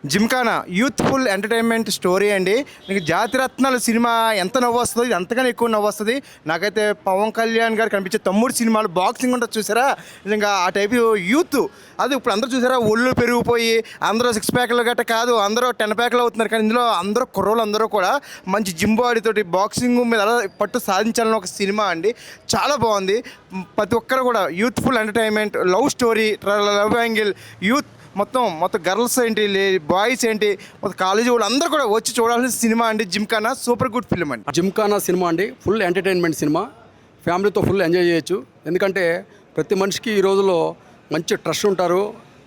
Gymkhana youthful entertainment story అండి. మీకు జాతిరత్నాలు cinema ఎంత నవ్వు వస్తుందో ఇది అంతగానే ఎక్కువ నవ్వు వస్తుంది. నాకైతే పవన్ కళ్యాణ్ గారు కనిపించే తమ్ముడు సినిమాలు బాక్సింగ్ ఉంటుంది చూసారా, నిజంగా ఆ టైప్ యూత్. అది ఇప్పుడు అందరూ చూసారా, ఒళ్ళు పెరిగిపోయి అందరూ 6 ప్యాక్లు గట్ట కాదు, అందరూ 10 ప్యాక్లు అవుతున్నారు. కానీ ఇందులో అందరూ కుర్రోళ్ళు అందరూ కూడా మంచి జిమ్ బాడీతోటి బాక్సింగ్ మీద అలా పట్టు సాధించాలని ఒక సినిమా అండి. చాలా బాగుంది. ప్రతి ఒక్కరు కూడా youthful entertainment, love story, love angle, youth మొత్తం గర్ల్స్ ఏంటి, బాయ్స్ ఏంటి, మొత్తం కాలేజీ వాళ్ళు అందరూ కూడా వచ్చి చూడాల్సిన సినిమా అండి. జిమ్ఖానా సూపర్ గుడ్ ఫిల్మ్ అండి. జిమ్ఖానా సినిమా అండి, ఫుల్ ఎంటర్టైన్మెంట్ సినిమా. ఫ్యామిలీతో ఫుల్ ఎంజాయ్ చేయొచ్చు. ఎందుకంటే ప్రతి మనిషికి ఈ రోజుల్లో మంచి ట్రస్ట్ ఉంటారు,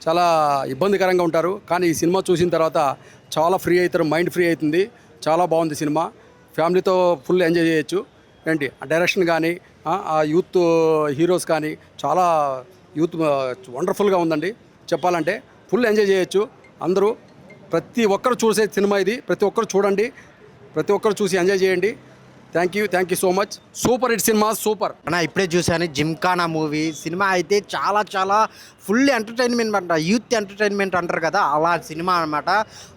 చాలా ఇబ్బందికరంగా ఉంటారు. కానీ ఈ సినిమా చూసిన తర్వాత చాలా ఫ్రీ అవుతారు, మైండ్ ఫ్రీ అవుతుంది. చాలా బాగుంది సినిమా, ఫ్యామిలీతో ఫుల్ ఎంజాయ్ చేయొచ్చు. ఏంటి ఆ డైరెక్షన్ కానీ, ఆ యూత్ హీరోస్ కానీ చాలా యూత్ వండర్ఫుల్గా ఉందండి. చెప్పాలంటే ఫుల్ ఎంజాయ్ చేయొచ్చు అందరూ. ప్రతి ఒక్కరు చూసే సినిమా ఇది. ప్రతి ఒక్కరు చూడండి, ప్రతి ఒక్కరు చూసి ఎంజాయ్ చేయండి. Thank you so much. Super hit cinema, super. అన్న ఇప్పుడే చూశాను జిమ్ఖానా మూవీ. సినిమా అయితే చాలా ఫుల్ ఎంటర్టైన్మెంట్ అంట, యూత్ ఎంటర్టైన్మెంట్ అంటారు కదా, అలా సినిమా అనమాట.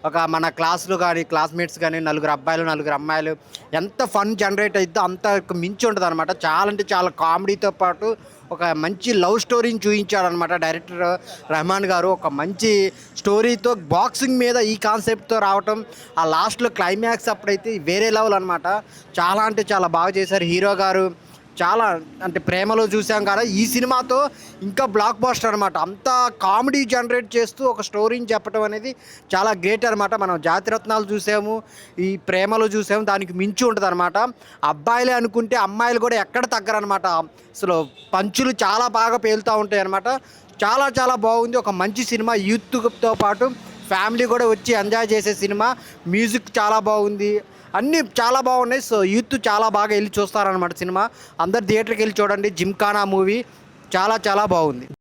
ఒక మన క్లాసులు కానీ క్లాస్మేట్స్ కానీ 4 అబ్బాయిలు 4 అమ్మాయిలు ఎంత ఫన్ జనరేట్ అవుతుందో అంత మించి ఉంటుంది అనమాట. చాలా అంటే చాలా కామెడీతో పాటు ఒక మంచి లవ్ స్టోరీని చూపించాడనమాట డైరెక్టర్ రెహమాన్ గారు. ఒక మంచి స్టోరీతో బాక్సింగ్ మీద ఈ కాన్సెప్ట్తో రావటం, ఆ లాస్ట్లో క్లైమాక్స్ అప్పుడైతే వేరే లెవెల్ అనమాట. చాలా అంటే చాలా బాగా చేశారు హీరో గారు. చాలా అంటే ప్రేమలో చూసాం కదా, ఈ సినిమాతో ఇంకా బ్లాక్ బాస్టర్ అనమాట. అంత కామెడీ జనరేట్ చేస్తూ ఒక స్టోరీని చెప్పడం అనేది చాలా గ్రేట్ అనమాట. మనం జాతిరత్నాలు చూసాము, ఈ ప్రేమలో చూసాము, దానికి మించి ఉంటుంది అనమాట. అబ్బాయిలే అనుకుంటే అమ్మాయిలు కూడా ఎక్కడ తగ్గరనమాట. అసలు పంచులు చాలా బాగా పేలుతూ ఉంటాయి అనమాట. చాలా బాగుంది. ఒక మంచి సినిమా, యూత్తో పాటు ఫ్యామిలీ కూడా వచ్చి ఎంజాయ్ చేసే సినిమా. మ్యూజిక్ చాలా బాగుంది, అన్నీ చాలా బాగున్నాయి. సో యూత్ చాలా బాగా వెళ్ళి చూస్తారనమాట సినిమా. అందరు థియేటర్కి వెళ్ళి చూడండి జిమ్ఖానా మూవీ. చాలా బాగుంది.